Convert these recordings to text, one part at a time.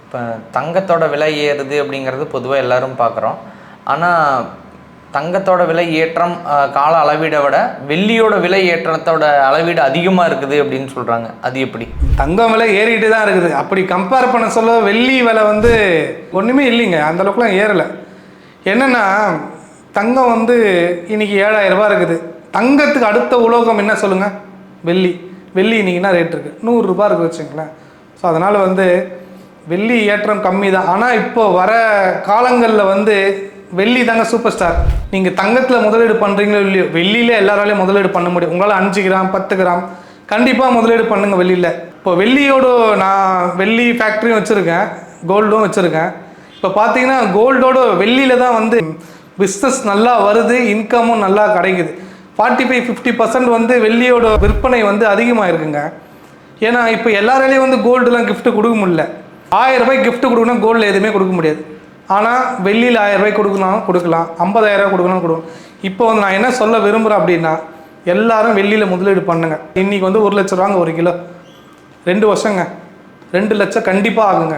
இப்போ தங்கத்தோட விலை ஏறுது அப்படிங்கிறது பொதுவாக எல்லாரும் பார்க்குறோம். ஆனால் தங்கத்தோட விலை ஏற்றம் கால அளவீடை விட வெள்ளியோட விலை ஏற்றத்தோட அளவீடு அதிகமாக இருக்குது அப்படின்னு சொல்கிறாங்க. அது எப்படி? தங்கம் விலை ஏறிட்டு தான் இருக்குது. அப்படி கம்பேர் பண்ண சொல்ல வெள்ளி விலை வந்து ஒன்றுமே இல்லைங்க, அந்தளவுக்குலாம் ஏறலை. என்னென்னா தங்கம் வந்து இன்றைக்கி 7000 ரூபா இருக்குது. தங்கத்துக்கு அடுத்த உலோகம் என்ன சொல்லுங்கள்? வெள்ளி. வெள்ளி இன்றைக்கினா ரேட் இருக்குது 100 ரூபா இருக்குது வச்சுங்களேன். ஸோ அதனால் வந்து வெள்ளி ஏற்றம் கம்மி தான். ஆனால் இப்போ வர காலங்களில் வந்து வெள்ளி தாங்க சூப்பர் ஸ்டார். நீங்கள் தங்கத்தில் முதலீடு பண்ணுறீங்களோ இல்லையோ, வெள்ளியில் எல்லாராலையும் முதலீடு பண்ண முடியும். உங்களால் 5 கிராம் 10 கிராம் கண்டிப்பாக முதலீடு பண்ணுங்கள் வெள்ளியில். இப்போ வெள்ளியோட நான் வெள்ளி ஃபேக்ட்ரியும் வச்சுருக்கேன், கோல்டும் வச்சுருக்கேன். இப்போ பார்த்தீங்கன்னா கோல்டோட வெள்ளியில் தான் வந்து பிஸ்னஸ் நல்லா வருது, இன்கமும் நல்லா கிடைக்குது. 45-50% வந்து வெள்ளியோட விற்பனை வந்து அதிகமாக இருக்குங்க. ஏன்னா இப்போ எல்லாராலையும் வந்து கோல்டுலாம் கிஃப்ட்டு கொடுக்க முடியல. 1000 ரூபாய்க்கு கிஃப்ட்டு கொடுக்கணும், கோல்டில் எதுவுமே கொடுக்க முடியாது. ஆனால் வெள்ளியில் 1000 ரூபாய்க்கு கொடுக்கணும் கொடுக்கலாம், 50,000 ரூபா கொடுக்கணும் கொடுக்கணும். இப்போ வந்து நான் என்ன சொல்ல விரும்புகிறேன் அப்படின்னா, எல்லாரும் வெள்ளியில் முதலீடு பண்ணுங்க. இன்றைக்கி வந்து 1 லட்ச ரூபாங்க 1 கிலோ. 2 வருஷங்க 2 லட்சம் கண்டிப்பாக ஆகுங்க.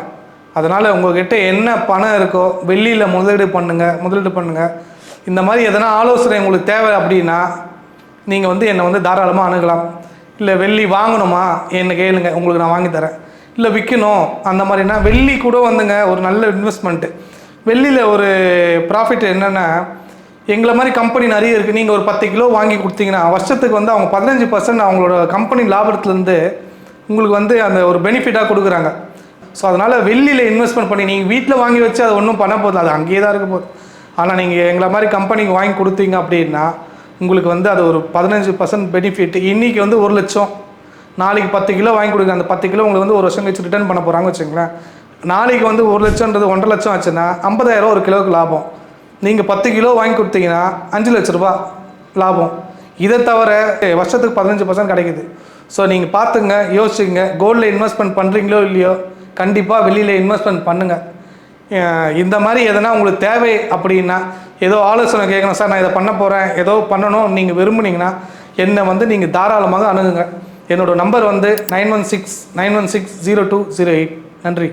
அதனால் உங்கள்கிட்ட என்ன பணம் இருக்கோ வெள்ளியில் முதலீடு பண்ணுங்கள். இந்த மாதிரி எதனா ஆலோசனை உங்களுக்கு தேவை அப்படின்னா நீங்கள் வந்து என்னை வந்து தாராளமாக அணுகலாம். இல்லை வெள்ளி வாங்கணுமா என்ன கேளுங்க, உங்களுக்கு நான் வாங்கி தரேன். இல்லை விற்கணும் அந்த மாதிரினா வெள்ளி கூட வந்துங்க ஒரு நல்ல இன்வெஸ்ட்மெண்ட்டு. வெள்ளியில் ஒரு ப்ராஃபிட் என்னென்னா, எங்களை மாதிரி கம்பெனி நிறைய இருக்குது. நீங்கள் ஒரு 10 கிலோ வாங்கி கொடுத்தீங்கன்னா வருஷத்துக்கு வந்து அவங்க 15% அவங்களோட கம்பெனி லாபத்துலேருந்து உங்களுக்கு வந்து அந்த ஒரு பெனிஃபிட்டாக கொடுக்குறாங்க. ஸோ அதனால் வெள்ளியில் இன்வெஸ்ட்மெண்ட் பண்ணி நீங்கள் வீட்டில் வாங்கி வச்சு அது ஒன்றும் பண்ண போகுது, அது அங்கேயே தான் இருக்க போகுது. ஆனால் நீங்கள் எங்களை மாதிரி கம்பெனிக்கு வாங்கி கொடுத்தீங்க அப்படின்னா உங்களுக்கு வந்து அது ஒரு 15% பெனிஃபிட். இன்றைக்கி வந்து 1 லட்சம், நாளைக்கு 10 கிலோ வாங்கி கொடுங்க. அந்த 10 கிலோ உங்களுக்கு வந்து 1 வருஷம் கழிச்சு ரிட்டர்ன் பண்ண போகிறாங்க வச்சுங்களேன். நாளைக்கு வந்து 1 லட்சம்ன்றது 1.5 லட்சம் ஆச்சுன்னா 50,000 ரூபா 1 கிலோவுக்கு லாபம். நீங்கள் 10 கிலோ வாங்கி கொடுத்தீங்கன்னா 5 லட்ச ரூபா லாபம். இதை தவிர வருஷத்துக்கு 15% கிடைக்குது. ஸோ நீங்கள் பார்த்துங்க, யோசிச்சுங்க. கோல்டில் இன்வெஸ்ட்மெண்ட் பண்ணுறீங்களோ இல்லையோ கண்டிப்பாக வெளியில் இன்வெஸ்ட்மெண்ட் பண்ணுங்கள். இந்த மாதிரி எதனா உங்களுக்கு தேவை அப்படின்னா, ஏதோ ஆலோசனை கேட்கணும் சார், நான் இதை பண்ண போகிறேன், ஏதோ பண்ணணும் நீங்கள் விரும்புனீங்கன்னா என்னை வந்து நீங்கள் தாராளமாக அணுகுங்க. என்னோடய நம்பர் வந்து 9169160208. நன்றி.